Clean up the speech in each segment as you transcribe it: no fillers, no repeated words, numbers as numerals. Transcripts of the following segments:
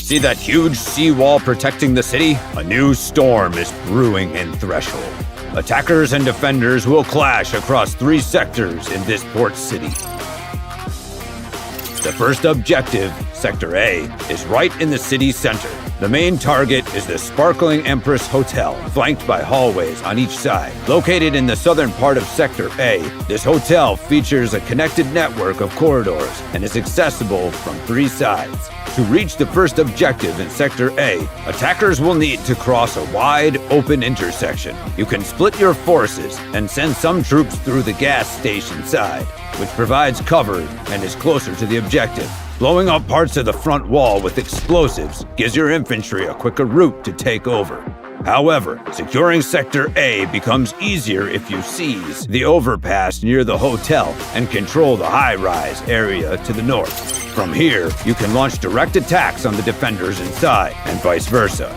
See that huge seawall protecting the city? A new storm is brewing in Threshold. Attackers and defenders will clash across 3 sectors in this port city. The first objective, Sector A, is right in the city center. The main target is the sparkling Empress Hotel, flanked by hallways on each side. Located in the southern part of Sector A, this hotel features a connected network of corridors and is accessible from 3 sides. To reach the first objective in Sector A, attackers will need to cross a wide, open intersection. You can split your forces and send some troops through the gas station side, which provides cover and is closer to the objective. Blowing up parts of the front wall with explosives gives your infantry a quicker route to take over. However, securing Sector A becomes easier if you seize the overpass near the hotel and control the high-rise area to the north. From here, you can launch direct attacks on the defenders inside, and vice versa.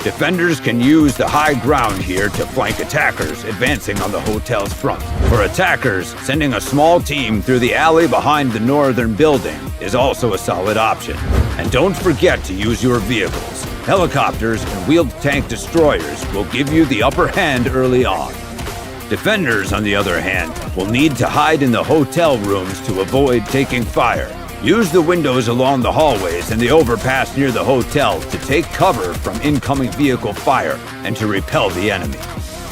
Defenders can use the high ground here to flank attackers advancing on the hotel's front. For attackers, sending a small team through the alley behind the northern building is also a solid option. And don't forget to use your vehicles. Helicopters and wheeled tank destroyers will give you the upper hand early on. Defenders, on the other hand, will need to hide in the hotel rooms to avoid taking fire. Use the windows along the hallways and the overpass near the hotel to take cover from incoming vehicle fire and to repel the enemy.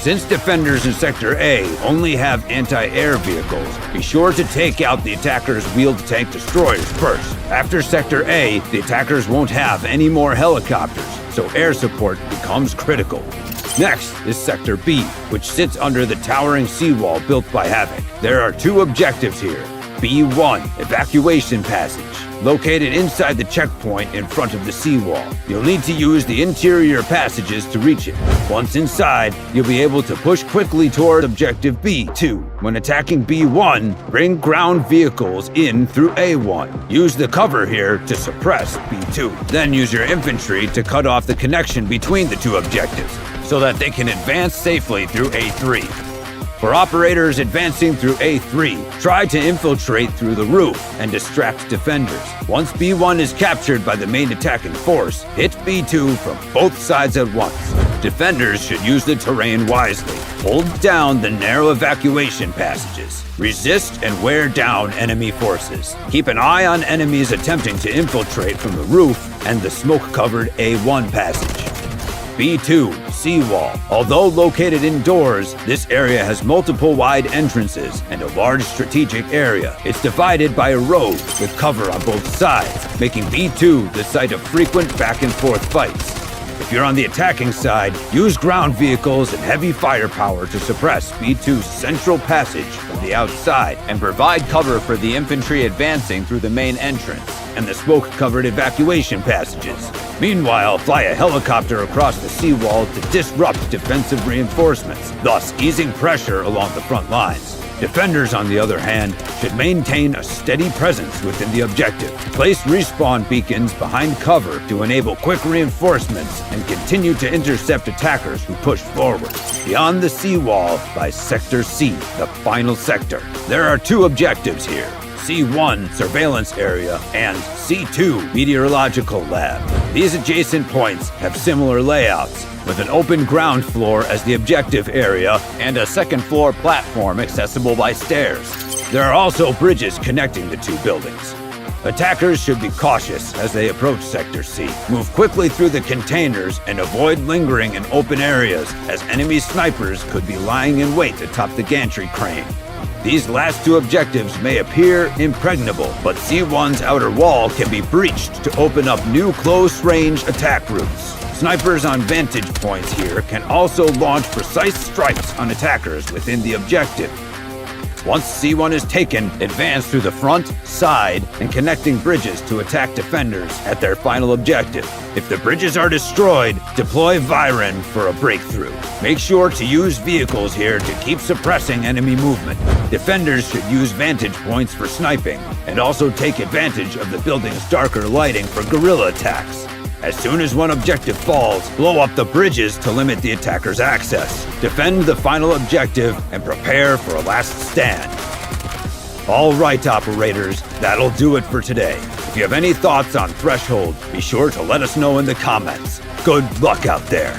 Since defenders in Sector A only have anti-air vehicles, be sure to take out the attackers' wheeled tank destroyers first. After Sector A, the attackers won't have any more helicopters, so air support becomes critical. Next is Sector B, which sits under the towering seawall built by Havoc. There are 2 objectives here. B1, Evacuation Passage, located inside the checkpoint in front of the seawall. You'll need to use the interior passages to reach it. Once inside, you'll be able to push quickly toward Objective B2. When attacking B1, bring ground vehicles in through A1. Use the cover here to suppress B2. Then use your infantry to cut off the connection between the 2 objectives, so that they can advance safely through A3. For operators advancing through A3, try to infiltrate through the roof and distract defenders. Once B1 is captured by the main attacking force, hit B2 from both sides at once. Defenders should use the terrain wisely. Hold down the narrow evacuation passages. Resist and wear down enemy forces. Keep an eye on enemies attempting to infiltrate from the roof and the smoke-covered A1 passage. B2, Seawall. Although located indoors, this area has multiple wide entrances and a large strategic area. It's divided by a road with cover on both sides, making B2 the site of frequent back-and-forth fights. If you're on the attacking side, use ground vehicles and heavy firepower to suppress B2's central passage from the outside and provide cover for the infantry advancing through the main entrance and the smoke-covered evacuation passages. Meanwhile, fly a helicopter across the seawall to disrupt defensive reinforcements, thus easing pressure along the front lines. Defenders, on the other hand, should maintain a steady presence within the objective. Place respawn beacons behind cover to enable quick reinforcements and continue to intercept attackers who push forward. Beyond the seawall lies Sector C, the final sector. There are 2 objectives here. C1, Surveillance Area, and C2, Meteorological Lab. These adjacent points have similar layouts, with an open ground floor as the objective area and a second-floor platform accessible by stairs. There are also bridges connecting the 2 buildings. Attackers should be cautious as they approach Sector C. Move quickly through the containers and avoid lingering in open areas, as enemy snipers could be lying in wait atop the gantry crane. These last 2 objectives may appear impregnable, but C1's outer wall can be breached to open up new close-range attack routes. Snipers on vantage points here can also launch precise strikes on attackers within the objective. Once C1 is taken, advance through the front, side, and connecting bridges to attack defenders at their final objective. If the bridges are destroyed, deploy Viren for a breakthrough. Make sure to use vehicles here to keep suppressing enemy movement. Defenders should use vantage points for sniping, and also take advantage of the building's darker lighting for guerrilla attacks. As soon as one objective falls, blow up the bridges to limit the attacker's access. Defend the final objective and prepare for a last stand. All right, operators, that'll do it for today. If you have any thoughts on Threshold, be sure to let us know in the comments. Good luck out there.